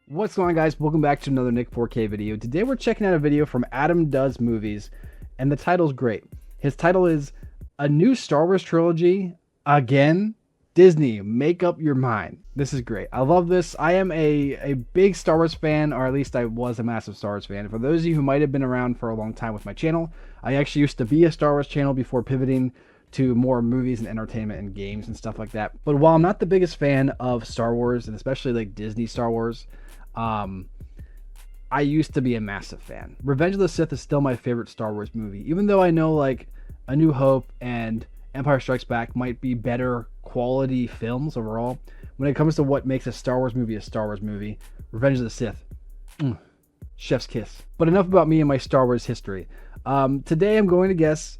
What's going on, guys? Welcome back to another Nick 4K video. Today we're checking out a video from Adam Does Movies, and the title's great. His title is A New Star Wars Trilogy. Again, Disney, make up your mind. This is great. I love this. I am a big Star Wars fan, or at least I was a massive Star Wars fan. For those of you who might have been around for a long time with my channel, I actually used to be a Star Wars channel before pivoting to more movies and entertainment and games and stuff like that. But while I'm not the biggest fan of Star Wars, and especially like Disney Star Wars, I used to be a massive fan. Revenge of the Sith is still my favorite Star Wars movie, even though I know like A New Hope and Empire Strikes Back might be better quality films overall. When it comes to what makes a Star Wars movie a Star Wars movie, Revenge of the Sith, chef's kiss. But enough about me and my Star Wars history. Today I'm going to guess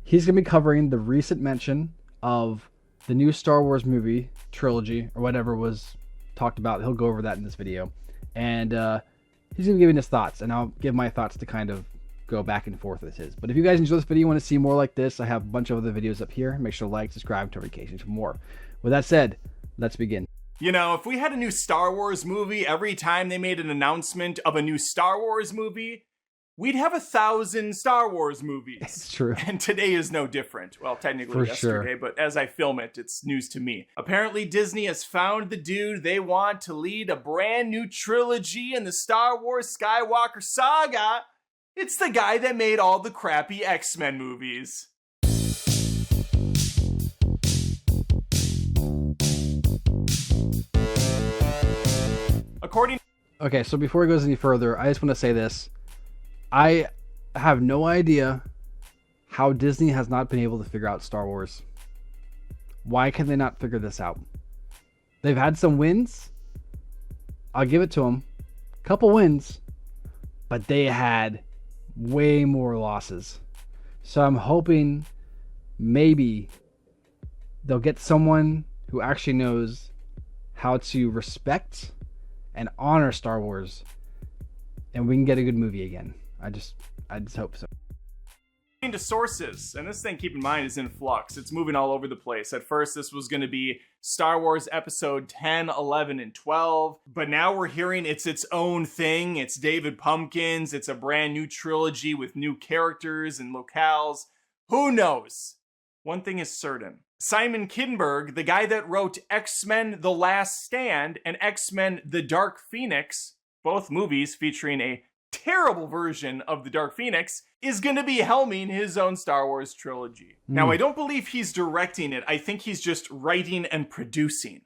he's going to be covering the recent mention of the new Star Wars movie trilogy or whatever was talked about. He'll go over that in this video. And he's going to give me his thoughts, and I'll give my thoughts to kind of go back and forth with his. But if you guys enjoy this video and want to see more like this, I have a bunch of other videos up here. Make sure to like, subscribe, turn notifications for more. With that said, let's begin. You know, if we had a new Star Wars movie every time they made an announcement of a new Star Wars movie, we'd have 1,000 Star Wars movies. It's true. And today is no different. Well, technically For yesterday, sure. but as I film it, it's news to me. Apparently, Disney has found the dude they want to lead a brand new trilogy in the Star Wars Skywalker saga. It's the guy that made all the crappy X-Men movies. According Okay, so before it goes any further, I just want to say this. I have no idea how Disney has not been able to figure out Star Wars. Why can they not figure this out? They've had some wins. I'll give it to them. Couple wins. But they had way more losses. So I'm hoping maybe they'll get someone who actually knows how to respect and honor Star Wars, and we can get a good movie again. I just hope so. to sources, and this thing, keep in mind, is in flux. It's moving all over the place. At first, this was going to be Star Wars Episode 10, 11, and 12, but now we're hearing it's its own thing. It's David Pumpkins. It's a brand new trilogy with new characters and locales. Who knows? One thing is certain. Simon Kinberg, the guy that wrote X-Men The Last Stand and X-Men The Dark Phoenix, both movies featuring a terrible version of the Dark Phoenix, is going to be helming his own Star Wars trilogy. Now, I don't believe he's directing it. I think he's just writing and producing.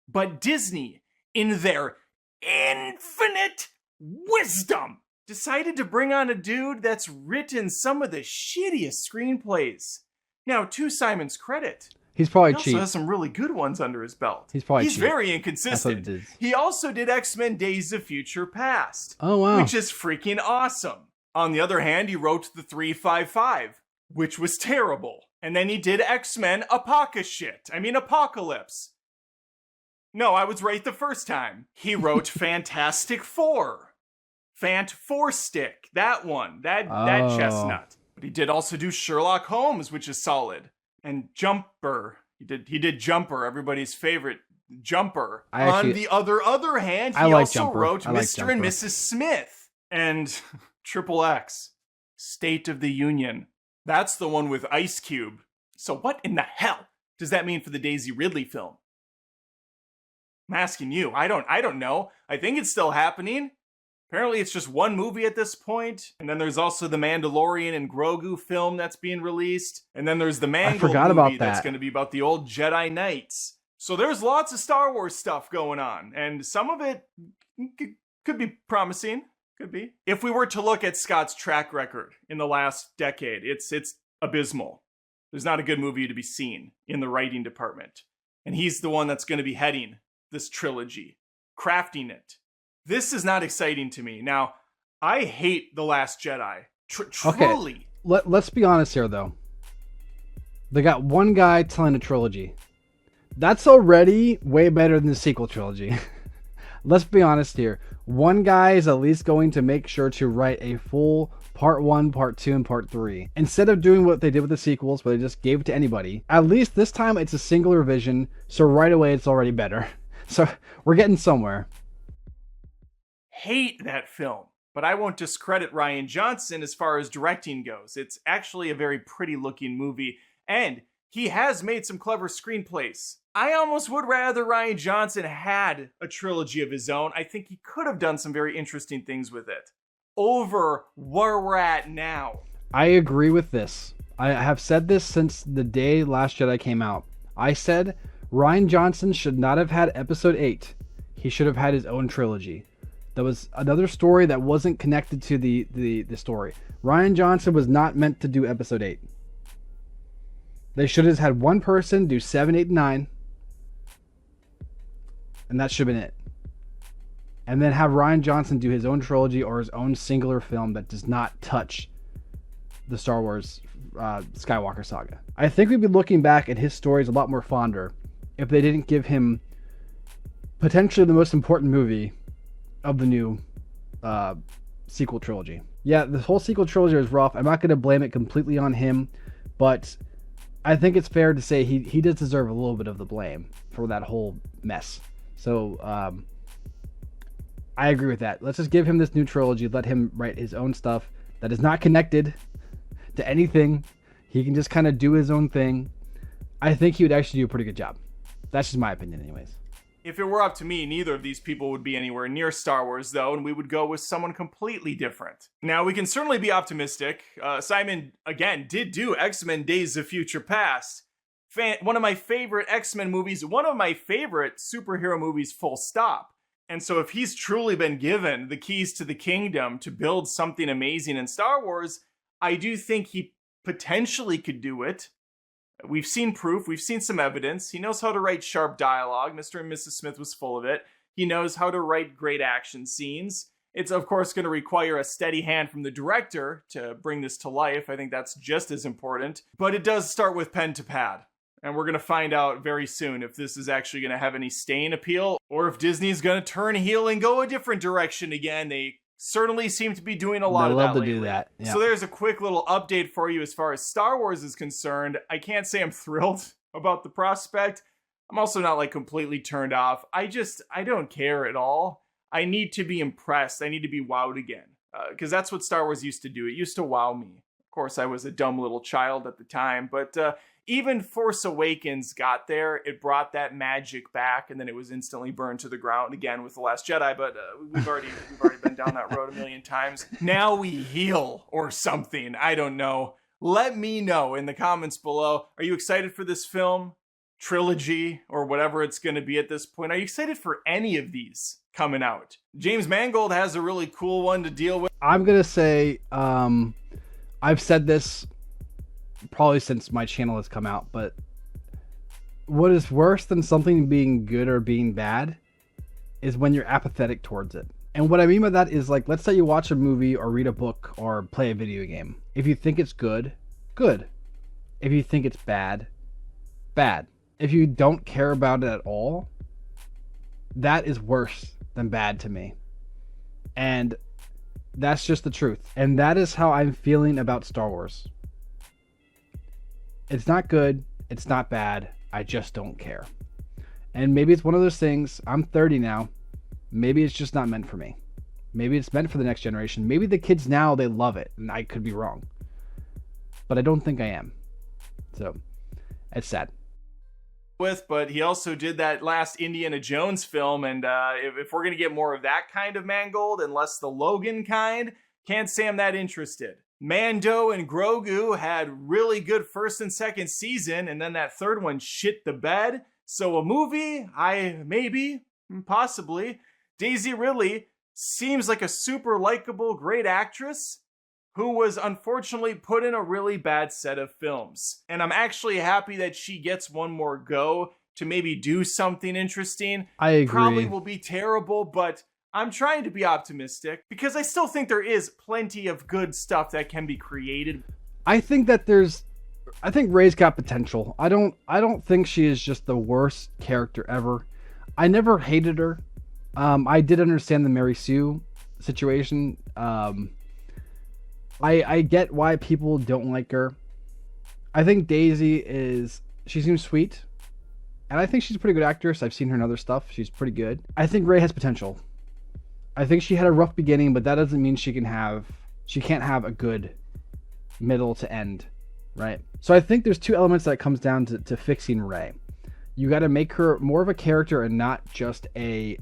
But Disney, in their infinite wisdom, decided to bring on a dude that's written some of the shittiest screenplays. Now, to Simon's credit, He's probably he also cheap. has some really good ones under his belt. He's probably He's cheap. very inconsistent. That's what it is. He also did X-Men Days of Future Past. Oh, wow. Which is freaking awesome. On the other hand, he wrote the 355, which was terrible. And then he did X-Men Apocalypse. No, I was right the first time. He wrote Fantastic Four. Four Stick. That one. That chestnut. But he did also do Sherlock Holmes, which is solid. And Jumper. He did Jumper, everybody's favorite Jumper. On the other hand, he also wrote Mr. and Mrs. Smith. And Triple X. State of the Union. That's the one with Ice Cube. So what in the hell does that mean for the Daisy Ridley film? I'm asking you. I don't know. I think it's still happening. Apparently it's just one movie at this point. And then there's also the Mandalorian and Grogu film that's being released. And then there's the Mangold movie that's going to be about the old Jedi Knights. So there's lots of Star Wars stuff going on. And some of it could be promising. Could be. If we were to look at Scott's track record in the last decade, it's abysmal. There's not a good movie to be seen in the writing department. And he's the one that's going to be heading this trilogy, crafting it. This is not exciting to me. Now, I hate The Last Jedi. Truly. Okay. Let's be honest here, though. They got one guy telling a trilogy. That's already way better than the sequel trilogy. Let's be honest here. One guy is at least going to make sure to write a full part 1, part 2, and part 3. Instead of doing what they did with the sequels, where they just gave it to anybody, at least this time it's a singular vision, so right away it's already better. So we're getting somewhere. hate that film. But I won't discredit Rian Johnson as far as directing goes. It's actually a very pretty looking movie, and he has made some clever screenplays. I almost would rather Rian Johnson had a trilogy of his own. I think he could have done some very interesting things with it. Over where we're at now. I agree with this. I have said this since the day Last Jedi came out. I said Rian Johnson should not have had episode 8. He should have had his own trilogy. That was another story that wasn't connected to the story. Rian Johnson was not meant to do episode 8. They should have had one person do 7, 8, and 9. And that should have been it. And then have Rian Johnson do his own trilogy or his own singular film that does not touch the Star Wars Skywalker saga. I think we'd be looking back at his stories a lot more fonder if they didn't give him potentially the most important movie of the new sequel trilogy. Yeah, this whole sequel trilogy is rough. I'm not going to blame it completely on him, but I think it's fair to say he does deserve a little bit of the blame for that whole mess. So I agree with that. Let's just give him this new trilogy. Let him write his own stuff that is not connected to anything. He can just kind of do his own thing. I think he would actually do a pretty good job. That's just my opinion anyways. If it were up to me, neither of these people would be anywhere near Star Wars, though, and we would go with someone completely different. Now, we can certainly be optimistic. Simon, again, did do X-Men Days of Future Past. One of my favorite X-Men movies, one of my favorite superhero movies, full stop. And so if he's truly been given the keys to the kingdom to build something amazing in Star Wars, I do think he potentially could do it. We've seen proof. We've seen some evidence. He knows how to write sharp dialogue. Mr. and Mrs. Smith was full of it. He knows how to write great action scenes. It's, of course, going to require a steady hand from the director to bring this to life. I think that's just as important. But it does start with pen to pad. And we're going to find out very soon if this is actually going to have any staying appeal or if Disney's going to turn heel and go a different direction again. They certainly seem to be doing a lot of that lately. They love to do that. Yeah. So there's a quick little update for you as far as Star Wars is concerned. I can't say I'm thrilled about the prospect. I'm also not like completely turned off. I don't care at all. I need to be impressed. I need to be wowed again. Because that's what Star Wars used to do. It used to wow me. Of course, I was a dumb little child at the time, but even Force Awakens got there. It brought that magic back, and then it was instantly burned to the ground again with The Last Jedi, but we've already been down that road a million times. Now we heal or something. I don't know. Let me know in the comments below. Are you excited for this film, trilogy, or whatever it's going to be at this point? Are you excited for any of these coming out? James Mangold has a really cool one to deal with. I'm going to say, I've said this probably since my channel has come out, but what is worse than something being good or being bad is when you're apathetic towards it. And what I mean by that is, like, let's say you watch a movie or read a book or play a video game. If you think it's good, good. If you think it's bad, bad. If you don't care about it at all, that is worse than bad to me. And that's just the truth. And that is how I'm feeling about Star Wars. It's not good. It's not bad. I just don't care. And maybe it's one of those things. I'm 30 now. Maybe it's just not meant for me. Maybe it's meant for the next generation. Maybe the kids now, they love it. And I could be wrong. But I don't think I am. So, it's sad. But he also did that last Indiana Jones film. And if we're going to get more of that kind of Mangold and less the Logan kind, can't say I'm that interested. Mando and Grogu had really good first and second season, and then that third one shit the bed. So a movie, possibly. Daisy Ridley seems like a super likable, great actress who was unfortunately put in a really bad set of films. And I'm actually happy that she gets one more go to maybe do something interesting. I agree. Probably will be terrible, but I'm trying to be optimistic because I still think there is plenty of good stuff that can be created. I think Rey's got potential. I don't think she is just the worst character ever. I never hated her. I did understand the Mary Sue situation. I get why people don't like her. I think Daisy she seems sweet. And I think she's a pretty good actress. I've seen her in other stuff. She's pretty good. I think Rey has potential. I think she had a rough beginning, but that doesn't mean she can't have a good middle to end, right? So I think there's two elements that comes down to fixing Rey. You got to make her more of a character and not just a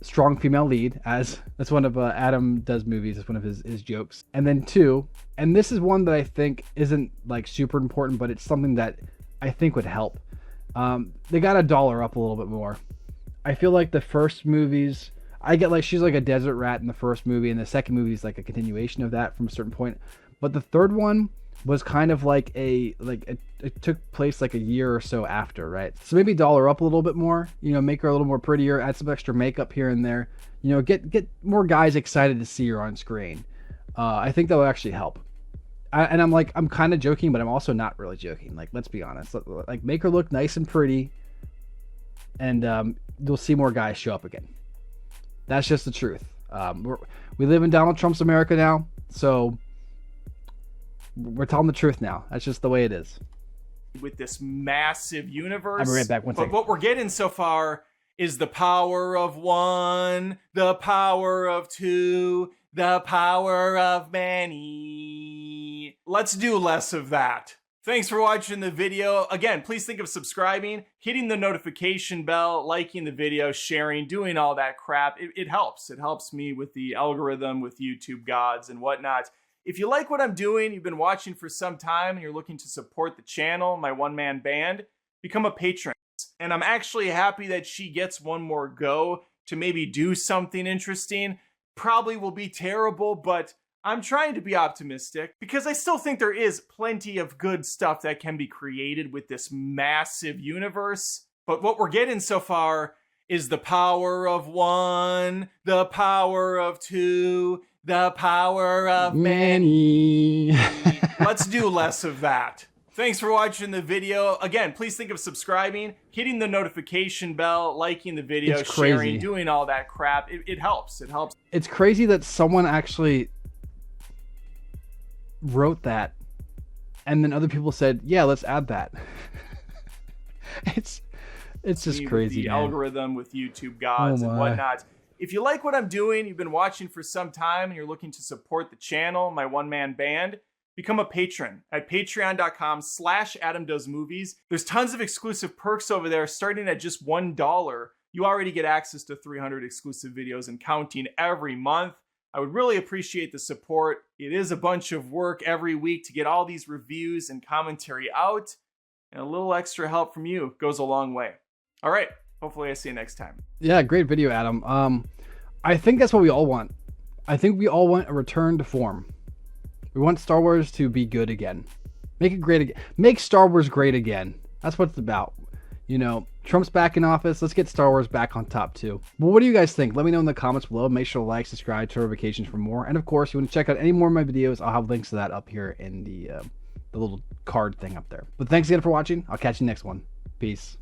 strong female lead, as that's one of Adam Does Movies. It's one of his jokes. And then two, and this is one that I think isn't like super important, but it's something that I think would help. They got to dollar up a little bit more. I feel like the first movies, I get like she's like a desert rat in the first movie, and the second movie is like a continuation of that from a certain point. But the third one was kind of like it took place like a year or so after, right? So maybe dollar up a little bit more, make her a little more prettier, add some extra makeup here and there, get more guys excited to see her on screen. I think that would actually help. I'm kind of joking, but I'm also not really joking. Like, let's be honest. Like, make her look nice and pretty, and you'll see more guys show up again. That's just the truth. We live in Donald Trump's America now, so we're telling the truth now. That's just the way it is. With this massive universe. I'll be right back. One second. But what we're getting so far is the power of one, the power of two, the power of many. Let's do less of that. Thanks for watching the video. Again, please think of subscribing, hitting the notification bell, liking the video, sharing, doing all that crap. It helps. It helps me with the algorithm, with YouTube gods and whatnot. If you like what I'm doing, you've been watching for some time, and you're looking to support the channel, my one-man band, become a patron. And I'm actually happy that she gets one more go to maybe do something interesting. Probably will be terrible, but I'm trying to be optimistic because I still think there is plenty of good stuff that can be created with this massive universe. But what we're getting so far is the power of one, the power of two, the power of many. Let's do less of that. Thanks for watching the video. Again, please think of subscribing, hitting the notification bell, liking the video, sharing, doing all that crap. It helps. It helps. It's crazy that someone actually wrote that, and then other people said, yeah, let's add that. It's just crazy, the man. Algorithm with YouTube gods and whatnot. If you like what I'm doing, you've been watching for some time, and you're looking to support the channel, my one-man band, become a patron at patreon.com/AdamDoesMovies. There's tons of exclusive perks over there, starting at just $1. You already get access to 300 exclusive videos and counting every month. I would really appreciate the support. It is a bunch of work every week to get all these reviews and commentary out, and a little extra help from you goes a long way. All right. Hopefully I see you next time. Yeah, great video, Adam. I think that's what we all want. I think we all want a return to form. We want Star Wars to be good again. Make it great again. Make Star Wars great again. That's what it's about. Trump's back in office. Let's get Star Wars back on top too. But what do you guys think? Let me know in the comments below. Make sure to like, subscribe, turn notifications for more. And of course, if you want to check out any more of my videos, I'll have links to that up here in the little card thing up there. But thanks again for watching. I'll catch you next one. Peace.